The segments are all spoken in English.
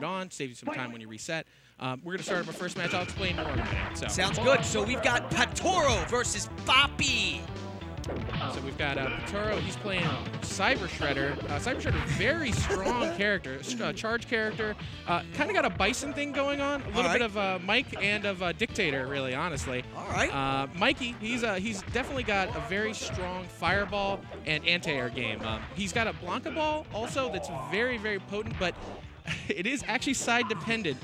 it on, save you some time when you reset. We're going to start up our first match. I'll explain more in a minute. So. Sounds good. So we've got Patoro versus Boppy. So we've got Patoro. He's playing Cyber Shredder. Cyber Shredder, very strong character, charge character. Kind of got a Bison thing going on. A little bit of Mike and of Dictator, really, honestly. All right. Mikey, he's definitely got a very strong Fireball and anti-air game. He's got a Blanca Ball also that's very, very potent, but it is actually side dependent,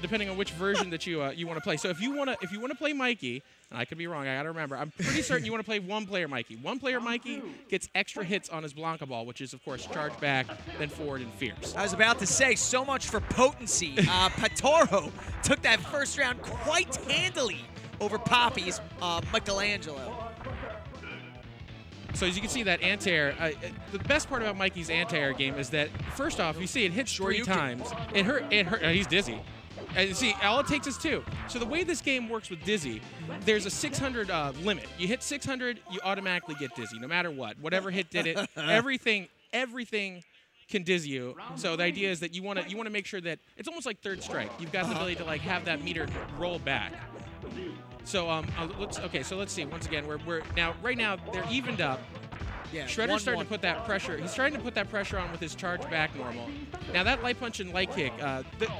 depending on which version that you want to play. So if you want to play Mikey, and I could be wrong, I got to remember, I'm pretty certain you want to play one-player Mikey. One-player Mikey gets extra hits on his Blanca Ball, which is, of course, charge back, then forward, and fierce. I was about to say, so much for potency. Patoro took that first round quite handily over Poppy's Michelangelo. So as you can see, that anti-air, the best part about Mikey's anti-air game is that, first off, you see it hits 3 times. It hurt. He's dizzy. And see, all it takes is 2. So the way this game works with dizzy, there's a 600 limit. You hit 600, you automatically get dizzy, no matter what. Whatever hit did it. Everything can dizzy you. So the idea is that you want to make sure that it's almost like third strike. You've got the ability to like have that meter roll back. So let's see. Once again, right now they're evened up. Yeah, Shredder's starting to put that pressure. He's starting to put that pressure on with his charge back normal. Now that light punch and light kick,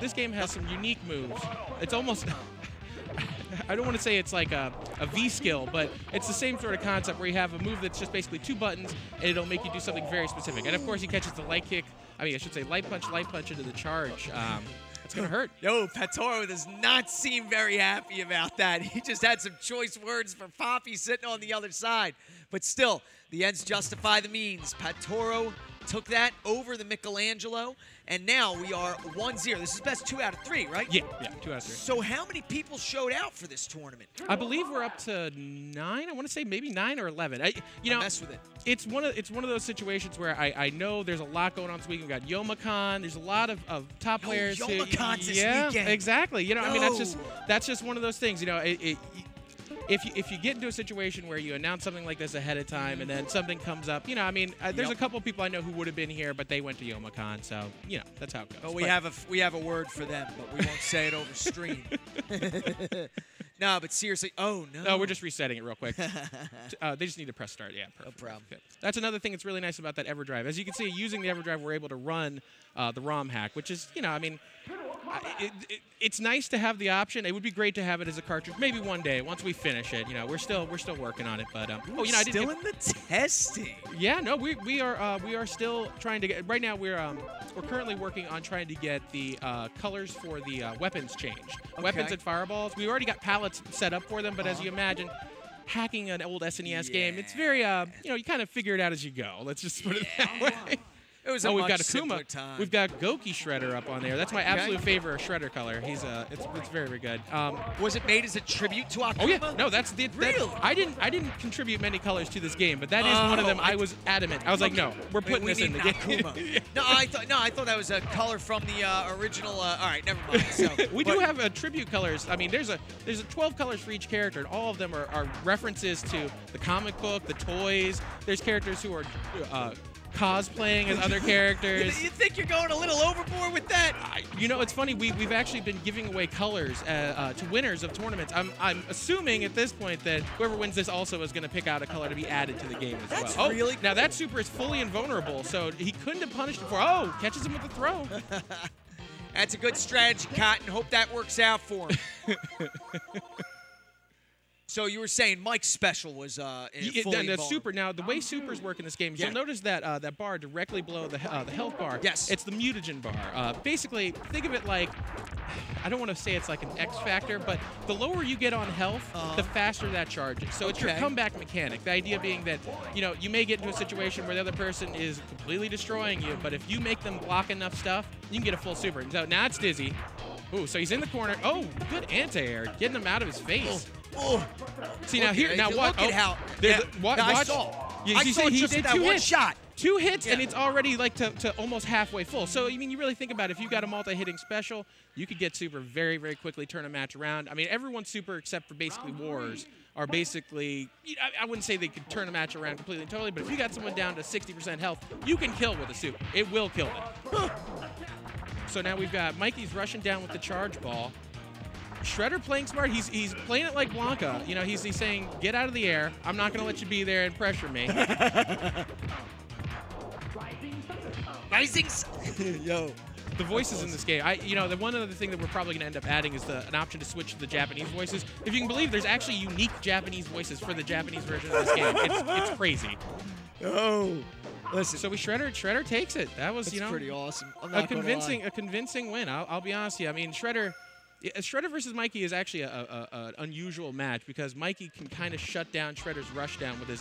this game has some unique moves. It's almost, I don't want to say it's like a V skill, but it's the same sort of concept where you have a move that's just basically 2 buttons and it'll make you do something very specific. And of course he catches the light kick. I mean, I should say light punch into the charge. It's going to hurt. Yo, Patoro does not seem very happy about that. He just had some choice words for Poppy sitting on the other side. But still, the ends justify the means. Patoro took that over the Michelangelo, and now we are 1-0. This is best 2 out of 3, right? Yeah, 2 out of 3. So how many people showed out for this tournament? I believe we're up to 9. I want to say maybe 9 or 11. Mess with it. It's one of those situations where I know there's a lot going on this weekend. We've got Youmacon. There's a lot of top players. Yomacon's this weekend. Yeah, exactly. I mean, that's just one of those things. If you get into a situation where you announce something like this ahead of time and then something comes up, there's a couple people I know who would have been here, but they went to Youmacon, so that's how it goes. Oh, we have a word for them, but we won't say it over stream. No, but seriously, oh no. No, we're just resetting it real quick. They just need to press start. Yeah, perfect. No problem. Good. That's another thing that's really nice about that EverDrive. As you can see, using the EverDrive, we're able to run the ROM hack, which is, it's nice to have the option. It would be great to have it as a cartridge. Maybe one day, once we finish it. We're still working on it. But still in the testing. Yeah, no, we are still trying to get. Right now, we're currently working on trying to get the colors for the weapons changed. Okay. Weapons and fireballs. We already got palettes set up for them, but as you imagine, hacking an old SNES game, it's very you kind of figure it out as you go. Let's just put it that way. It was a much simpler time. We've got Goki Shredder up on there. That's my absolute favorite Shredder color. He's it's very, very good. Was it made as a tribute to Akuma? Oh yeah, no, that's the really. I didn't contribute many colors to this game, but that is one of them. I was adamant. I was like, no, we're putting this in the game. Yeah. No, I thought that was a color from the original. All right, never mind. So, we do have tribute colors. I mean, there's 12 colors for each character, and all of them are references to the comic book, the toys. There's characters who are cosplaying as other characters. You think you're going a little overboard with that? It's funny. We've actually been giving away colors to winners of tournaments. I'm assuming at this point that whoever wins this also is going to pick out a color to be added to the game as well. That's really cool. Now that super is fully invulnerable, so he couldn't have punished him for. Oh, catches him with a throw. That's a good strategy, Cotton. Hope that works out for him. So you were saying Mike's special was fully the super. Now the way supers work in this game, you'll notice that that bar directly below the health bar. Yes, it's the mutagen bar. Basically, think of it like, I don't want to say it's like an X factor, but the lower you get on health, the faster that charges. So it's your comeback mechanic. The idea being that you may get into a situation where the other person is completely destroying you, but if you make them block enough stuff, you can get a full super. So now it's dizzy. Ooh, so he's in the corner. Oh, good anti-air, getting him out of his face. Oh. See now here now what? Look at how. Watch. I saw. I saw he just did that 2 one hits. shot. 2 hits and it's already like to almost halfway full. So I mean, you really think about it. If you got a multi-hitting special, you could get super very, very quickly, turn a match around. I mean, everyone's super except for basically Wars are basically. I wouldn't say they could turn a match around completely and totally, but if you got someone down to 60% health, you can kill with a super. It will kill them. So now we've got Mikey's rushing down with the charge ball. Shredder playing smart. He's playing it like Blanca. You know, he's saying, get out of the air. I'm not going to let you be there and pressure me. Rising. Yo. The voices in this game, the one other thing that we're probably going to end up adding is an option to switch to the Japanese voices. If you can believe, there's actually unique Japanese voices for the Japanese version of this game. It's crazy. Oh, listen. So Shredder takes it. That was, That's pretty awesome. I'm a not gonna lie. convincing win. I'll be honest with you. I mean, Shredder versus Mikey is actually an unusual match because Mikey can kind of shut down Shredder's rush down with his